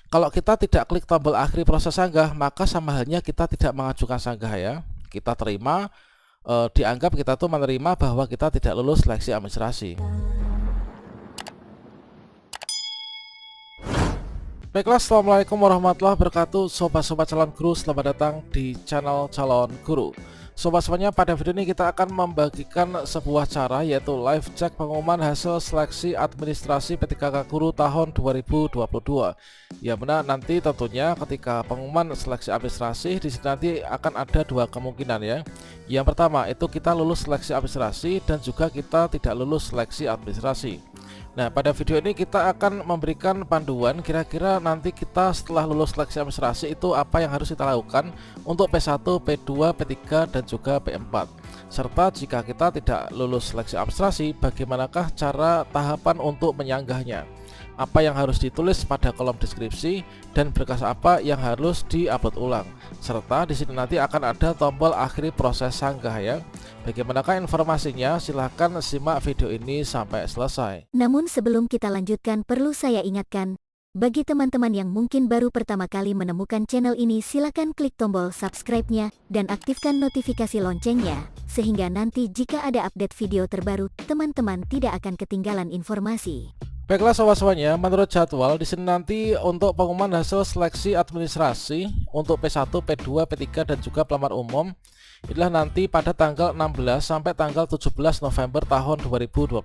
Kalau kita tidak klik tombol akhiri proses sanggah, maka sama halnya kita tidak mengajukan sanggah ya. Kita terima, dianggap kita tuh menerima bahwa kita tidak lulus seleksi administrasi. Baiklah, assalamualaikum warahmatullahi wabarakatuh, sobat-sobat calon guru, selamat datang di channel calon guru. Sobat-sobatnya, pada video ini kita akan membagikan sebuah cara, yaitu live check pengumuman hasil seleksi administrasi P3K Guru tahun 2022. Ya benar, nanti tentunya ketika pengumuman seleksi administrasi di sini nanti akan ada dua kemungkinan ya. Yang pertama itu kita lulus seleksi administrasi dan juga kita tidak lulus seleksi administrasi. Nah, pada video ini kita akan memberikan panduan kira-kira nanti kita setelah lulus seleksi administrasi itu apa yang harus kita lakukan untuk P1, P2, P3 dan juga P4. Serta jika kita tidak lulus seleksi administrasi, bagaimanakah cara tahapan untuk menyanggahnya? Apa yang harus ditulis pada kolom deskripsi dan berkas apa yang harus diupload ulang. Serta di sini nanti akan ada tombol akhiri proses sanggah ya. Bagaimanakah informasinya? Silahkan simak video ini sampai selesai. Namun sebelum kita lanjutkan, perlu saya ingatkan, bagi teman-teman yang mungkin baru pertama kali menemukan channel ini, silakan klik tombol subscribe-nya dan aktifkan notifikasi loncengnya, sehingga nanti jika ada update video terbaru, teman-teman tidak akan ketinggalan informasi. Baiklah sobat-sobatnya, menurut jadwal di sini nanti untuk pengumuman hasil seleksi administrasi untuk P1, P2, P3 dan juga pelamar umum adalah nanti pada tanggal 16 sampai tanggal 17 November tahun 2022.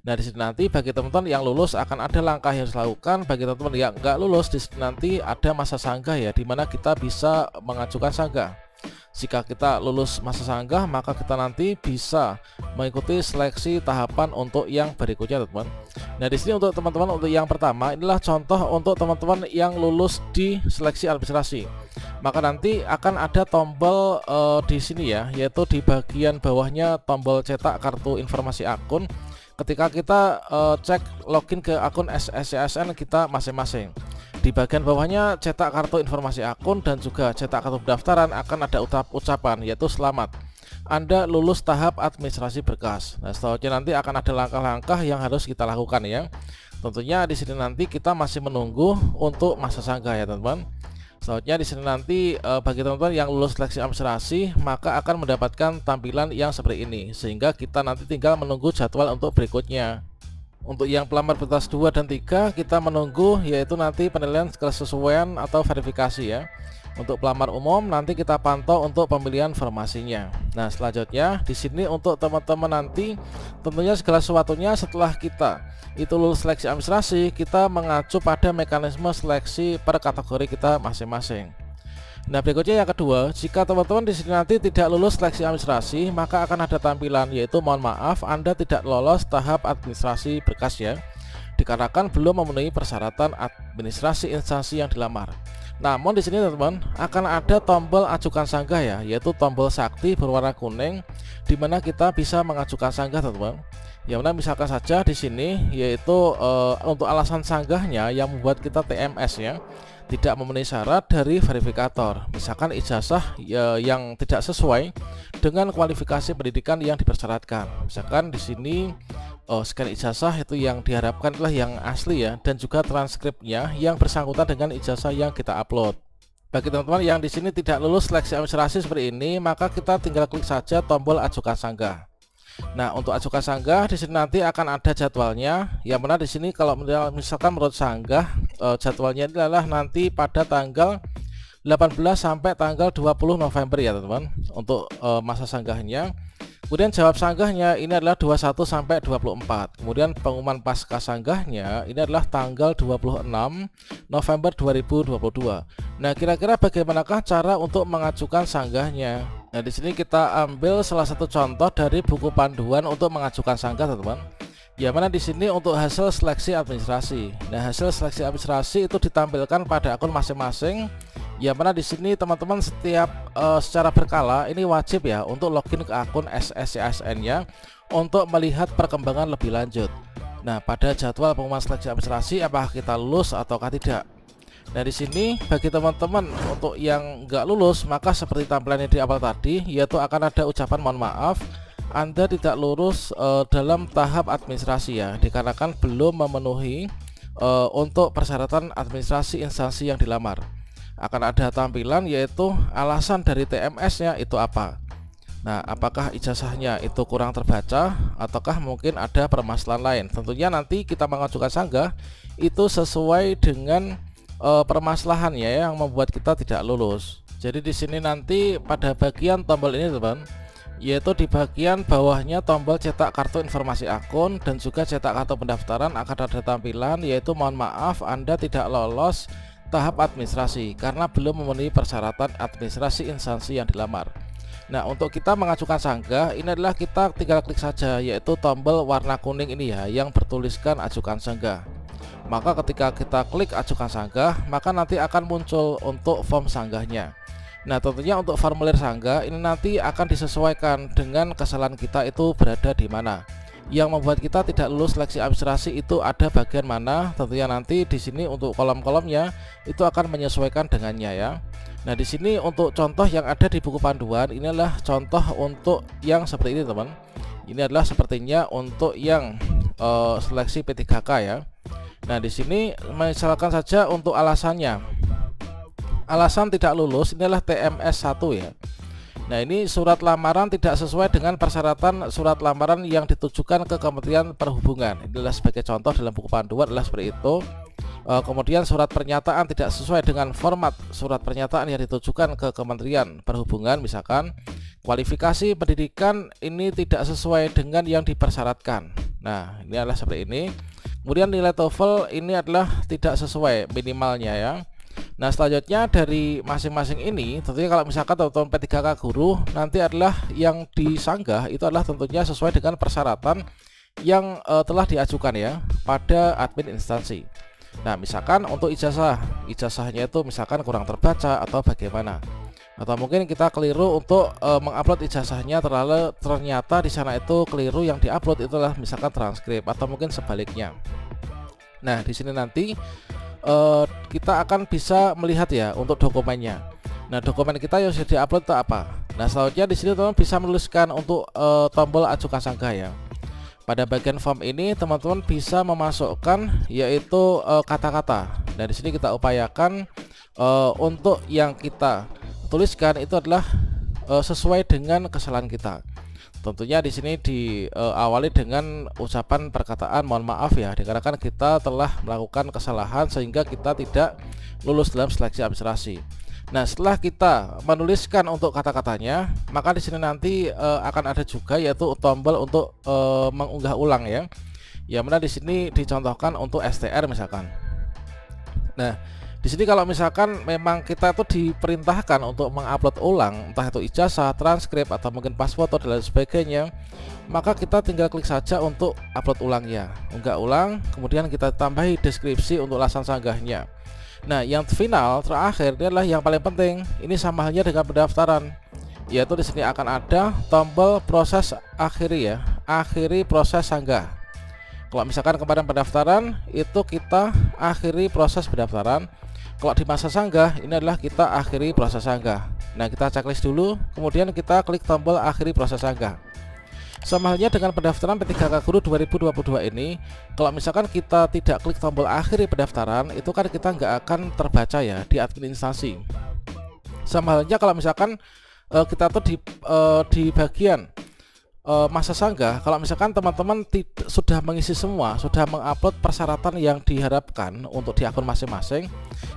Nah, di sini nanti bagi teman-teman yang lulus akan ada langkah yang harus dilakukan. Bagi teman-teman yang nggak lulus, di sini nanti ada masa sanggah ya, di mana kita bisa mengajukan sanggah. Jika kita lulus masa sanggah, maka kita nanti bisa mengikuti seleksi tahapan untuk yang berikutnya, teman-teman. Nah, di sini untuk teman-teman untuk yang pertama inilah contoh untuk teman-teman yang lulus di seleksi administrasi. Maka nanti akan ada tombol di sini ya, yaitu di bagian bawahnya tombol cetak kartu informasi akun. Ketika kita cek login ke akun SSCSN kita masing-masing, di bagian bawahnya cetak kartu informasi akun dan juga cetak kartu pendaftaran akan ada ucapan yaitu selamat, Anda lulus tahap administrasi berkas. Nah, selanjutnya nanti akan ada langkah-langkah yang harus kita lakukan ya. Tentunya di sini nanti kita masih menunggu untuk masa sanggah ya teman-teman. Selanjutnya di sini nanti bagi teman-teman yang lulus seleksi administrasi maka akan mendapatkan tampilan yang seperti ini, sehingga kita nanti tinggal menunggu jadwal untuk berikutnya. Untuk yang pelamar prioritas 2 dan 3 kita menunggu yaitu nanti penilaian kesesuaian atau verifikasi ya. Untuk pelamar umum nanti kita pantau untuk pemilihan formasinya. Nah, selanjutnya di sini untuk teman-teman nanti tentunya segala sesuatunya setelah kita itu lulus seleksi administrasi, kita mengacu pada mekanisme seleksi per kategori kita masing-masing. Nah, berikutnya yang kedua, jika teman-teman di sini nanti tidak lulus seleksi administrasi, maka akan ada tampilan yaitu mohon maaf Anda tidak lolos tahap administrasi berkas ya, dikarenakan belum memenuhi persyaratan administrasi instansi yang dilamar. Namun di sini teman-teman akan ada tombol ajukan sanggah ya, yaitu tombol sakti berwarna kuning, di mana kita bisa mengajukan sanggah teman-teman. Yang mana misalkan saja di sini yaitu untuk alasan sanggahnya yang membuat kita TMS ya, tidak memenuhi syarat dari verifikator, misalkan ijazah yang tidak sesuai dengan kualifikasi pendidikan yang dipersyaratkan. Misalkan di sini scan ijazah itu yang diharapkan adalah yang asli ya, dan juga transkripnya yang bersangkutan dengan ijazah yang kita upload. Bagi teman-teman yang di sini tidak lulus seleksi administrasi seperti ini, maka kita tinggal klik saja tombol ajukan sanggah. Nah, untuk ajukan sanggah di sini nanti akan ada jadwalnya. Yang mana di sini kalau misalkan menurut sanggah jadwalnya adalah nanti pada tanggal 18 sampai tanggal 20 November ya teman-teman untuk masa sanggahnya. Kemudian jawab sanggahnya ini adalah 21 sampai 24. Kemudian pengumuman pasca sanggahnya ini adalah tanggal 26 November 2022. Nah, kira-kira bagaimanakah cara untuk mengajukan sanggahnya? Nah, di sini kita ambil salah satu contoh dari buku panduan untuk mengajukan sanggah, teman-teman. Yang mana di sini untuk hasil seleksi administrasi. Nah, hasil seleksi administrasi itu ditampilkan pada akun masing-masing. Yang mana di sini teman-teman setiap secara berkala ini wajib ya untuk login ke akun SSCSN-nya untuk melihat perkembangan lebih lanjut. Nah, pada jadwal pengumuman seleksi administrasi apakah kita lulus ataukah tidak. Nah, di sini bagi teman-teman untuk yang nggak lulus, maka seperti tampilan yang di awal tadi, yaitu akan ada ucapan mohon maaf, Anda tidak lulus dalam tahap administrasi ya, dikarenakan belum memenuhi untuk persyaratan administrasi instansi yang dilamar. Akan ada tampilan yaitu alasan dari TMS-nya itu apa. Nah, apakah ijazahnya itu kurang terbaca ataukah mungkin ada permasalahan lain. Tentunya nanti kita mengajukan sanggah itu sesuai dengan permasalahannya yang membuat kita tidak lulus. Jadi di sini nanti pada bagian tombol ini teman, yaitu di bagian bawahnya tombol cetak kartu informasi akun dan juga cetak kartu pendaftaran akan ada tampilan yaitu mohon maaf Anda tidak lolos tahap administrasi karena belum memenuhi persyaratan administrasi instansi yang dilamar. Nah, untuk kita mengajukan sanggah ini adalah kita tinggal klik saja yaitu tombol warna kuning ini ya yang bertuliskan ajukan sanggah. Maka ketika kita klik ajukan sanggah, maka nanti akan muncul untuk form sanggahnya. Nah, tentunya untuk formulir sanggah ini nanti akan disesuaikan dengan kesalahan kita itu berada di mana. Yang membuat kita tidak lulus seleksi administrasi itu ada bagian mana, tentunya nanti di sini untuk kolom-kolomnya itu akan menyesuaikan dengannya ya. Nah, di sini untuk contoh yang ada di buku panduan ini adalah contoh untuk yang seperti ini teman. Ini adalah sepertinya untuk yang seleksi P3K ya. Nah, di sini misalkan saja untuk alasannya. Alasan tidak lulus ini adalah TMS 1 ya. Nah, ini surat lamaran tidak sesuai dengan persyaratan surat lamaran yang ditujukan ke Kementerian Perhubungan. Ini adalah sebagai contoh dalam buku panduan adalah seperti itu. Kemudian surat pernyataan tidak sesuai dengan format surat pernyataan yang ditujukan ke Kementerian Perhubungan, misalkan kualifikasi pendidikan ini tidak sesuai dengan yang dipersyaratkan. Nah, ini adalah seperti ini. Kemudian nilai TOEFL ini adalah tidak sesuai minimalnya ya. Nah, selanjutnya dari masing-masing ini tentunya kalau misalkan teman-teman P3K guru nanti adalah yang disanggah itu adalah tentunya sesuai dengan persyaratan yang telah diajukan ya pada admin instansi. Nah, misalkan untuk ijazahnya itu misalkan kurang terbaca atau bagaimana, atau mungkin kita keliru untuk mengupload ijazahnya ternyata di sana itu keliru yang diupload itulah misalkan transkrip atau mungkin sebaliknya. Nah, di sini nanti kita akan bisa melihat ya untuk dokumennya. Nah, dokumen kita yang sudah diupload itu apa? Nah, selanjutnya di sini teman bisa menuliskan untuk tombol ajukan sanggah ya. Pada bagian form ini teman-teman bisa memasukkan yaitu kata-kata. Dan di sini kita upayakan untuk yang kita tuliskan itu adalah sesuai dengan kesalahan kita. Tentunya di sini diawali dengan ucapan perkataan mohon maaf ya, dikarenakan kita telah melakukan kesalahan sehingga kita tidak lulus dalam seleksi administrasi. Nah, setelah kita menuliskan untuk kata-katanya, maka di sini nanti akan ada juga yaitu tombol untuk mengunggah ulang ya. Yang mana di sini dicontohkan untuk STR misalkan. Nah, di sini kalau misalkan memang kita itu diperintahkan untuk mengupload ulang entah itu ijazah, transkrip atau mungkin pas foto dan lain sebagainya, maka kita tinggal klik saja untuk upload ulang ya. Unggah ulang, kemudian kita tambahi deskripsi untuk alasan sanggahnya. Nah, yang final terakhir ini adalah yang paling penting. Ini sama halnya dengan pendaftaran, yaitu di sini akan ada tombol proses akhiri ya, akhiri proses sanggah. Kalau misalkan kemarin pendaftaran itu kita akhiri proses pendaftaran. Kalau di masa sanggah ini adalah kita akhiri proses sanggah. Nah, kita checklist dulu, kemudian kita klik tombol akhiri proses sanggah. Sama halnya dengan pendaftaran P3K Guru 2022 ini, kalau misalkan kita tidak klik tombol akhiri pendaftaran, itu kan kita nggak akan terbaca ya di admin instansi. Sama halnya kalau misalkan kita tuh di bagian masa sanggah, kalau misalkan teman-teman sudah mengisi semua, sudah mengupload persyaratan yang diharapkan untuk di akun masing-masing,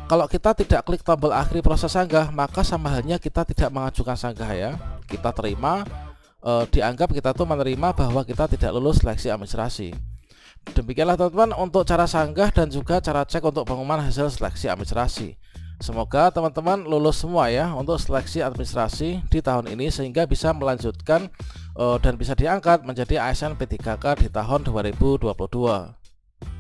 kalau kita tidak klik tombol akhiri proses sanggah, maka sama halnya kita tidak mengajukan sanggah ya. Kita terima, dianggap kita tuh menerima bahwa kita tidak lulus seleksi administrasi. Demikianlah teman-teman untuk cara sanggah dan juga cara cek untuk pengumuman hasil seleksi administrasi. Semoga teman-teman lulus semua ya untuk seleksi administrasi di tahun ini sehingga bisa melanjutkan dan bisa diangkat menjadi ASN P3K di tahun 2022.